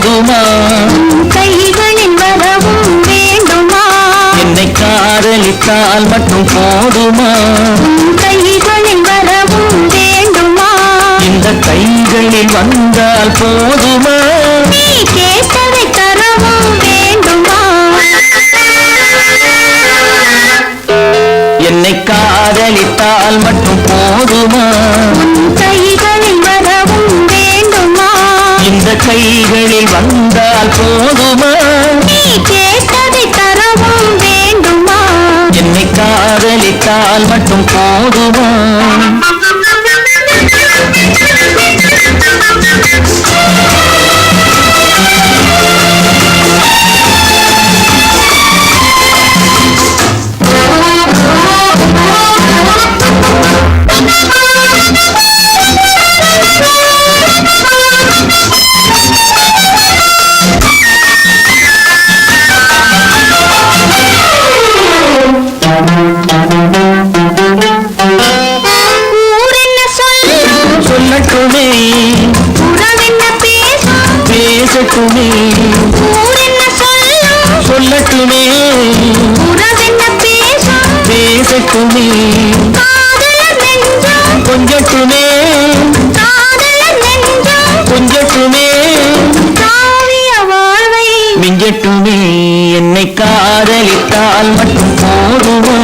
போதுமா? கைகளில் வரவும் வேண்டுமா? என்னை காதலித்தால் மட்டும் போதுமா? கைகளில் வரவும் வேண்டுமா? இந்த கைகளில் வந்தால் போதுமா? நீ கேட்டதை தரவும் வேண்டுமா? என்னை காதலித்தால் மட்டும் போதுமா? கைகளில் வரவும் வேண்டுமா? இந்த கைகளில் வந்தால் போதுமா? நீ கேட்டதை தரவும் வேண்டுமா? என்னை காதலித்தால் மட்டும் போதுமா? சொல்லட்டுமே உறவென்ன பேசும்? பேசட்டுமே ஊரென்ன சொல்லும்? சொல்லட்டுமே உறவென்ன பேசும்? பேசட்டுமே காதலர் நெஞ்சம் கொஞ்சட்டுமே காதலர் நெஞ்சம் கொஞ்சட்டுமே காவிய வாழ்வை மிஞ்சட்டுமே. என்னை காதலித்தால் மட்டும் போதுமா?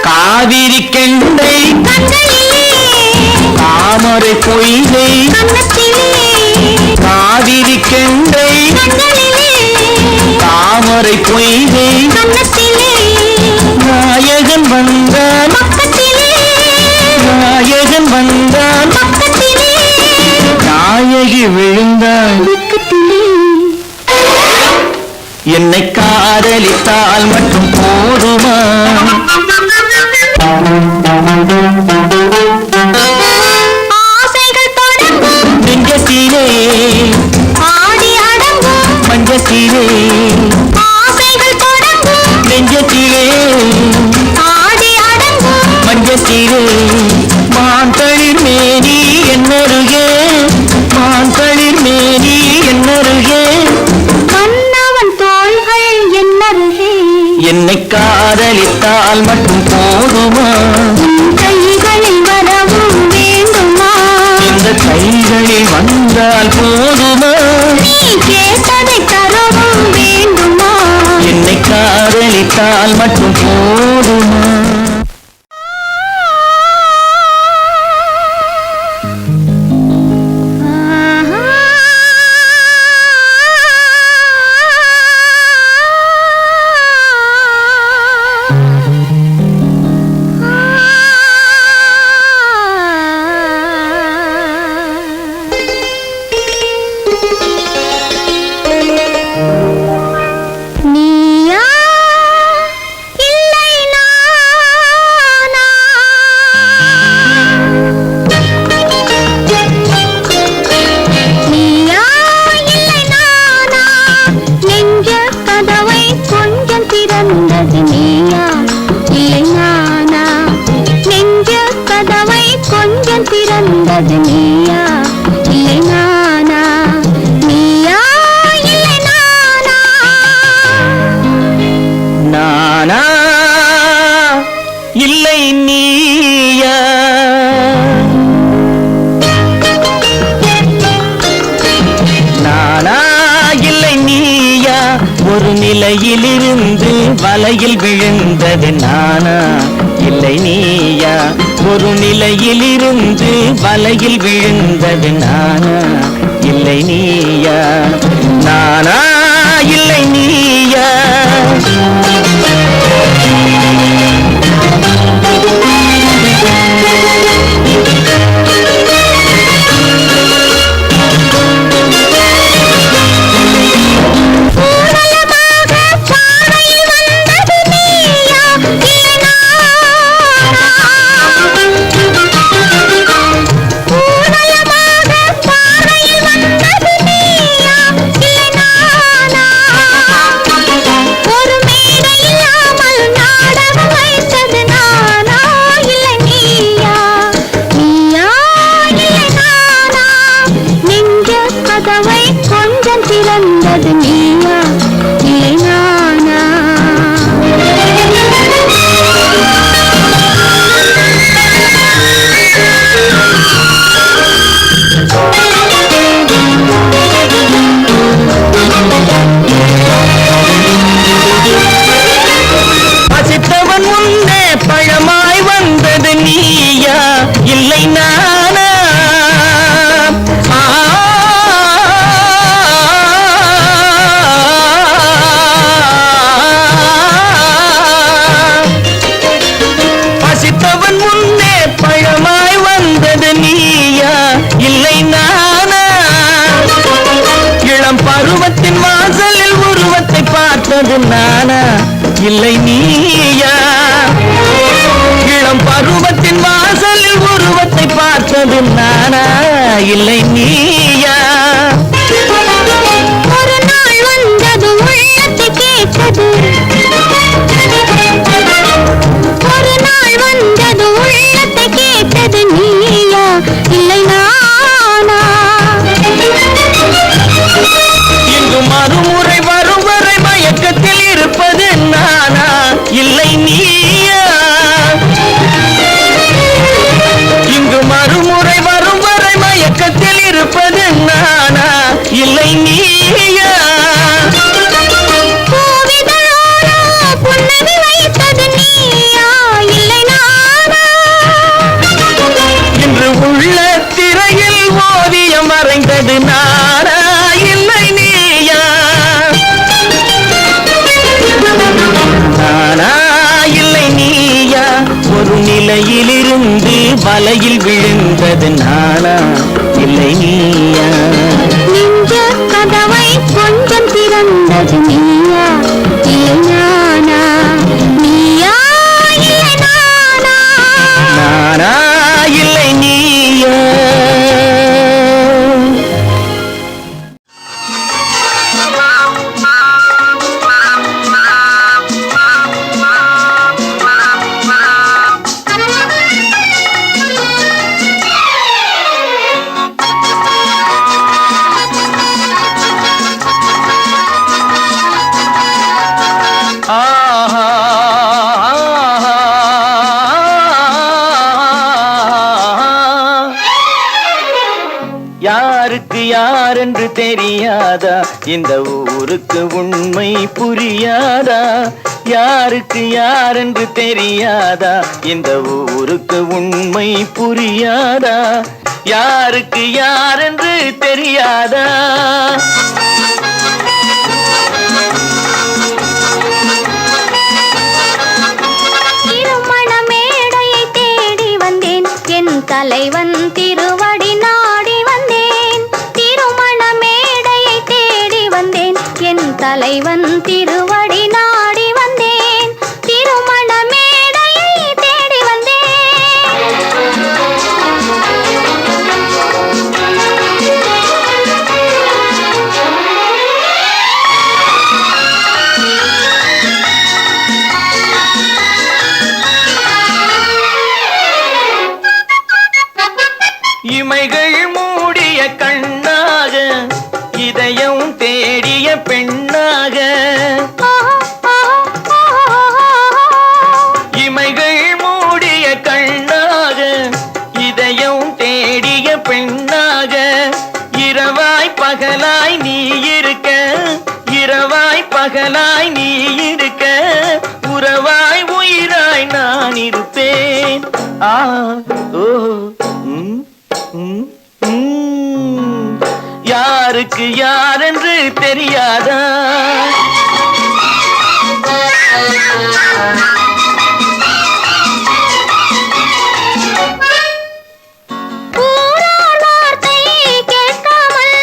காவிரி கெண்டை தாமரை பொய்கை காவிரி கெண்டை தாமரை பொய்கை நாயகன் வந்தான் நாயகன் வந்தான் நாயகி விழுந்தான். என்னை காதலித்தால் மட்டும் போதுமா? ஆசைகள் தொடங்கும் நெஞ்சத்திலே ஆடி அடங்கும் மஞ்சத்திலே ஆசைகள் தொடங்கும் நெஞ்சத்திலே ஆடி அடங்கும் மஞ்சத்திலே மாந்தளிர் மேனி என்னருகே மாந்தளிர் மேனி என்னருகே மன்னவன் தோள்கள் என்னருகே என்னை காதலித்தால் மட்டும் போதுமா? கைகளில் வரவும் வேண்டுமா? இந்த கைகளில் வந்தால் போதுமா? நீ கேட்டதை தரவும் வேண்டுமா? என்னை காதலித்தால் மட்டும் போதுமா? நீயா இல்லை நானா? நீயா இல்லை நானா? நெஞ்ச கதவை கொஞ்சம் திறந்தது நீயா இல்லை நானா? நெஞ்ச கதவை கொஞ்சம் திறந்தது நீயா இல்லை நானா? நீயா இல்லை நானா? நானா இல்லை நீயா? நானா இல்லை நீயா? ஒரு நிலையிலிருந்து வலையில் விழுந்தது நானா இல்லை நீயா? ஒரு நிலையிலிருந்து வலையில் விழுந்தது நானா இல்லை நீயா? நானா இல்லை நீயா? ஊர்வலமாக பார்வையில் பழமாய் வந்தது நீயா இல்லை நானா? இளம் பருவத்தின் வாசலில் உருவத்தை பார்த்தது நானா இல்லை நீயா? இளம் பருவத்தின் வாசலில் உருவத்தை பார்த்தது நானா இல்லை நீயா? ஒரு நாள் வந்தது உள்ளத்தை கேட்டது, ஒரு நாள் வந்தது உள்ளத்தை கேட்டது நீயா இல்லை நானா? இங்கு மறுமுறை வரும் வரை மயக்கத்தில் இருப்பது நானா இல்லை நீயா? இங்கு மறுமுறை வரும் வரை மயக்கத்தில் இருப்பது நானா இல்லை நீயா? கோவிதழோரோ புன்னகை வைத்தது நீயா இல்லை நானா? இன்று உள்ள திரையில் ஓவியம் வரைந்தது நானா இல்லை நீயா? நானா இல்லை நீயா? ஒரு நிலையிலிருந்து வலையில் விழுந்தது நானா இல்லை நீயா? நெஞ்ச கதவை கொஞ்சம் திறந்தது நீயா இல்லை நானா? நீயா இல்லை நானா? நானா இல்லை நீயா? யாருக்கு யாரென்று தெரியாதா? இந்த ஊருக்கு உண்மை புரியாதா? யாருக்கு யாரென்று தெரியாதா? இந்த ஊருக்கு உண்மை புரியாதா? யாருக்கு யாரென்று தெரியாதா? திருமண மேடையை தேடி வந்தேன், என் தலைவன் திருவடி நாடி வந்தேன். திருமண மேடையை தேடி வந்தேன், என் தலைவன் திருவடி நாடி வந்தேன். திருமண மேடையை தேடி இமைகள் மூடிய கண்ணாக இதயம் தேடிய பெண்ணாக, இமைகள் மூடிய கண்ணாக இதயம் தேடிய பெண்ணாக, இரவாய் பகலாய் நீ இருக்க, இரவாய் பகலாய் நீ இருக்க, உறவாய் உயிராய் நான் இருப்பேன். ஆ ஓ யாருக்கு யாரென்று தெரியாதா? ஊரார் வார்த்தை கேட்காமல்,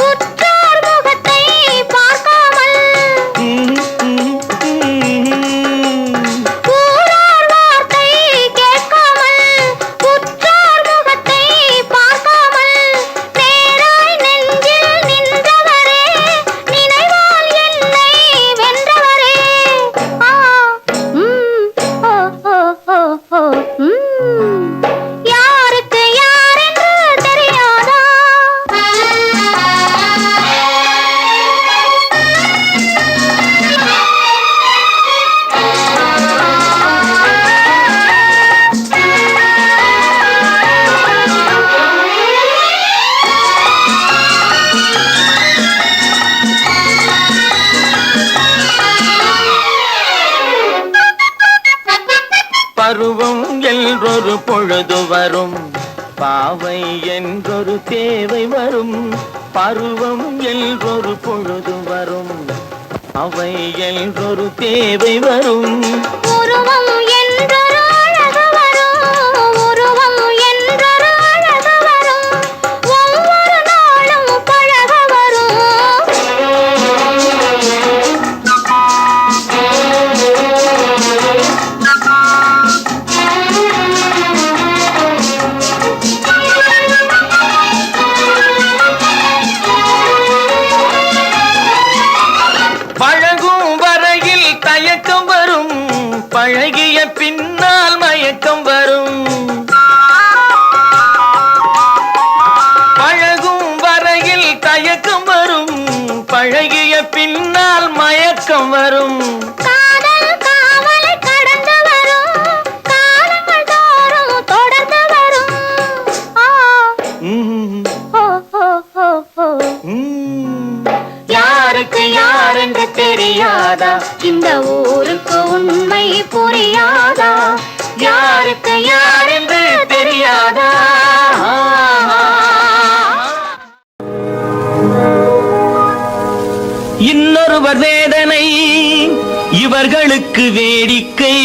உற்றார் முகத்தை பார்க்காமல், ஊரார் வார்த்தை கேட்காமல், உற்றார் முகத்தை பார்க்காமல், நேராய் நெஞ்சில் நின்றவரே, நினைவால் என்னை வென்றவரே. ஆ ஓ ஓ ஓ ஓ யாருக்கு யாரென்று தெரியாதா? பருவம் என்றொரு பொழுது வரும், பாவை என்றொரு தேவை வரும். பருவம் என்றொரு பொழுது வரும், அவை என்றொரு தேவை வரும். உருவம் என்றொரு அழகு வரும், உருவம் வரும். பழகும் வரையில் தயக்கம் வரும், பழகிய பின்னால் மயக்கம் வரும். காதல் காவலை கடந்து வரும், காலங்கள் தோறும் தொடர்ந்து வரும். யாருக்கு யாரென்று தெரியாதா, இந்த ஊருக்கு உண்மை புரியாதா, யாருக்கு யாரென்று தெரியாதா. இன்னொருவர் வேதனை இவர்களுக்கு வேடிக்கை,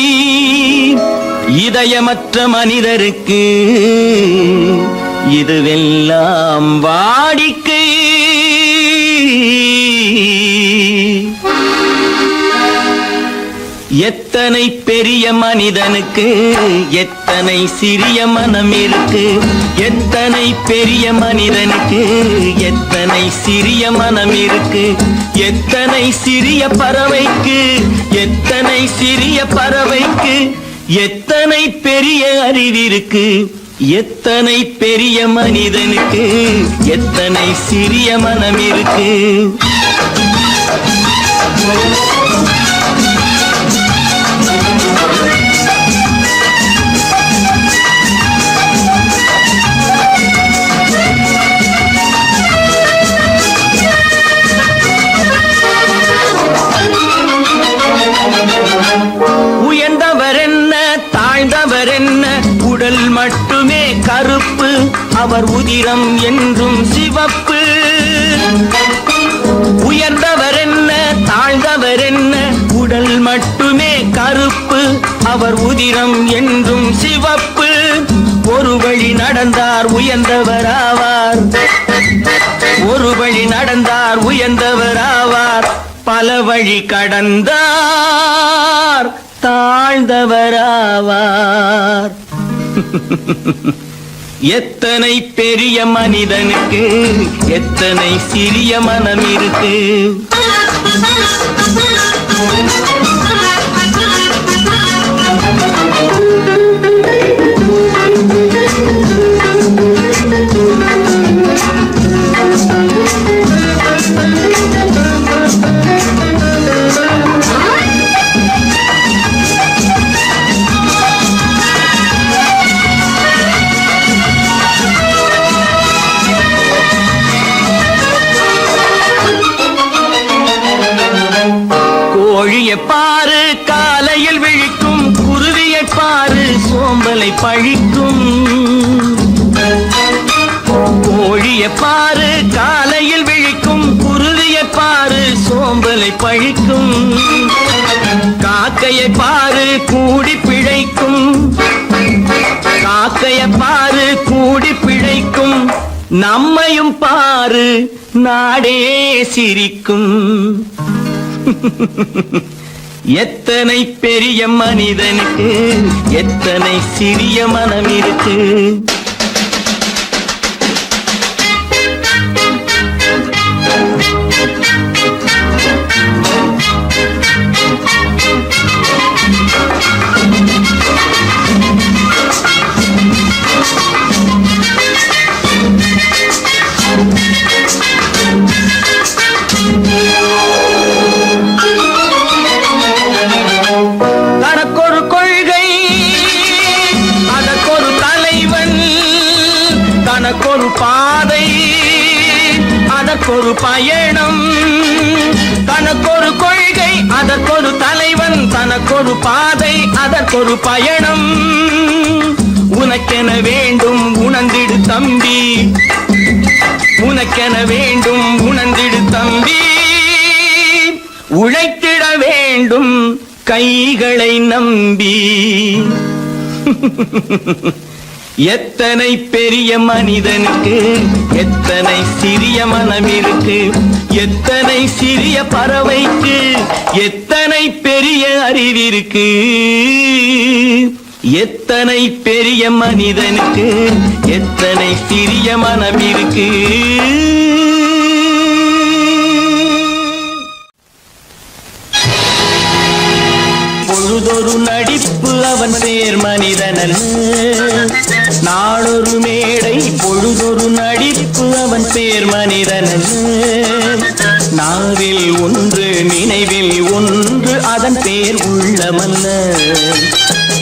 இதயமற்ற மனிதருக்கு இதுவெல்லாம் வாடிக்கை. எத்தனை பெரிய மனிதனுக்கு எத்தனை சிறிய மனம் இருக்கு, எத்தனை பெரிய மனிதனுக்கு எத்தனை சிறிய மனம் இருக்கு. எத்தனை சிறிய பறவைக்கு எத்தனை சிறிய பறவைக்கு எத்தனை பெரிய அறிவிருக்கு. எத்தனை பெரிய மனிதனுக்கு எத்தனை சிறிய மனம் இருக்கு. உயர்ந்தவர் என்ன தாழ்ந்தவர் என்ன, உடல் மட்டுமே கருப்பு, அவர் உதிரம் என்றும் சிவப்பு. உயர்ந்தவர் என்ன தாழ்ந்தவர் என்ன, உடல் மட்டுமே கருப்பு, அவர் உதிரம் என்றும் சிவப்பு. ஒரு வழி நடந்தார் உயர்ந்தவராவார், ஒரு வழி நடந்தார் உயர்ந்தவராவார், பல வழி கடந்தார் தாழ்ந்தவராவார். எத்தனை பெரிய மனிதனுக்கு எத்தனை சிறிய மனம் இருக்கு. கோழியை பாரு காலையில் விழிக்கும், குருவியை பாரு சோம்பலை பழிக்கும். கோழியை பாரு காலையில் விழிக்கும், குருவியை பாரு சோம்பலை பழிக்கும். காக்கையை பாரு கூடி பிழைக்கும், காக்கையை பாரு கூடி பிழைக்கும். நம்மையும் பாரு நாடே சிரிக்கும். எத்தனை பெரிய மனிதனுக்கு எத்தனை சிறிய மனம் இருக்கு. தனக்கொரு கொள்கை அதற்கொரு தலைவன், தனக்கொரு பாதை அதற்கொரு பயணம். தனக்கொரு கொள்கை அதற்கொரு தலைவன், தனக்கொரு பாதை அதற்கொரு பயணம். உனக்கென வேண்டும் உணர்ந்திடு தம்பி, உனக்கென வேண்டும் உணர்ந்திடு தம்பி. உழைத்திட வேண்டும் கைகளை நம்பி. எத்தனை பெரிய மனிதனுக்கு எத்தனை சிறிய மனம் இருக்கு. எத்தனை சிறிய பறவைக்கு எத்தனை பெரிய அறிவிருக்கு. எத்தனை பெரிய மனிதனுக்கு எத்தனை சிறிய மனம் இருக்கு. பொழுதொரு நடிப்பு அவ அவன் பேர் மனிதனல்ல. நாளொரு மேடை பொழுதொரு நடிப்பு அவன் பேர் மனிதனல்ல. நாவில் ஒன்று நினைவில் ஒன்று அதன் பேர் உள்ளமல்ல.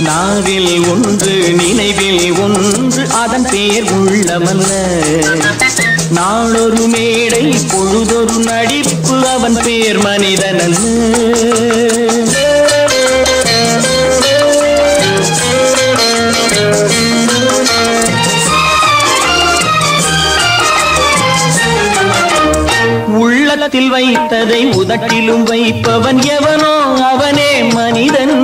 நாவில் ஒன்று நினைவில் ஒன்று அதன் பேர் உள்ளமல்ல. நாளொரு மேடை பொழுதொரு நடிப்பு அவன் பேர் மனிதனல்ல. உள்ளத்தில் வைத்ததை உதட்டிலும் வைப்பவன் எவனோ அவனே மனிதன்.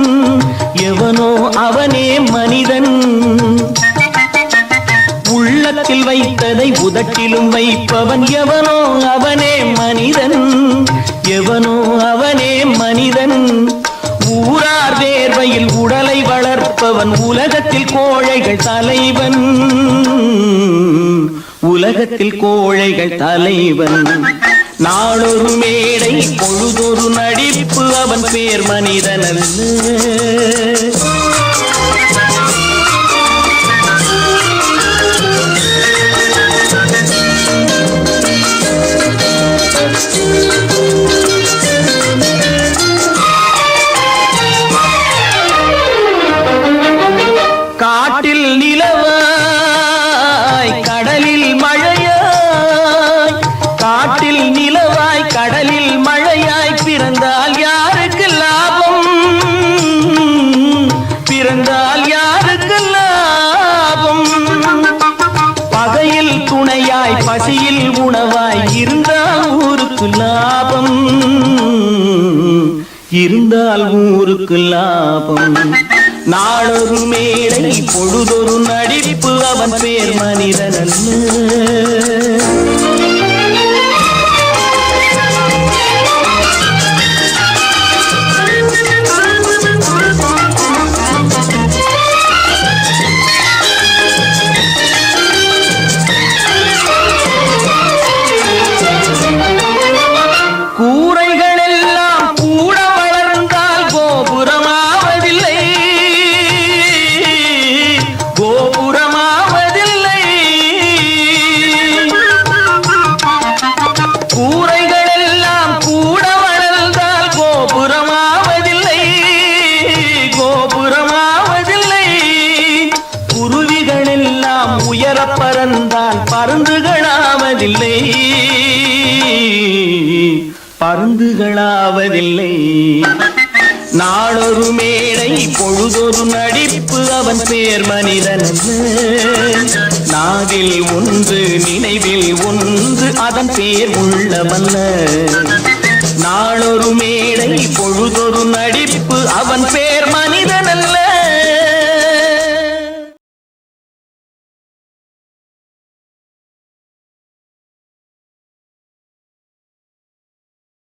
எவனோ அவனே மனிதன். உள்ளத்தில் வைத்ததை உதட்டிலும் வைப்பவன் எவனோ அவனே மனிதன். எவனோ அவனே மனிதன். ஊரார் வேர்வையில் உடலை வளர்ப்பவன் உலகத்தில் கோழைகள் தலைவன். உலகத்தில் கோழைகள் தலைவன். நாளொரு மேடை பொழுதொரு நடிப்பு அவன் பேர் மனிதனல்ல. காட்டில் நிலவாய் கடலில் மழையாய். காட்டில் நிலவாய் கடலில் மழையாய் பிறந்தால் யாருக்கு லாபம்? பிறந்தால் யாருக்கு லாபம்? பகையில் துணையாய் பசியில் உணவாய் இருந்தால் ஊருக்கு லாபம். இருந்தால் ஊருக்கு லாபம். நாளொரு மேடை பொழுதொரு நடிப்பு அவன் பேர் மனிதனல்ல. கூரைகள் எல்லாம் கூட வளர்ந்தால் கோபுரமாவதில்லை. கோபுரமாவதில்லை. கூரைகள் எல்லாம் கூட வளர்ந்தால் கோபுரமாவதில்லை. கோபுரமாவதில்லை. குருவிகள் எல்லாம் உயர பறந்தால் பருந்துகளாவதில்லை. பருந்துகளாவதில்லை. நாளொரு மேடை பொழுதொரு நடிப்பு அவன் பேர் மனிதனல்ல. நாவில் ஒன்று நினைவில் ஒன்று அதன் பேர் உள்ளமல்ல. நாளொரு மேடை பொழுதொரு நடிப்பு அவன் பேர்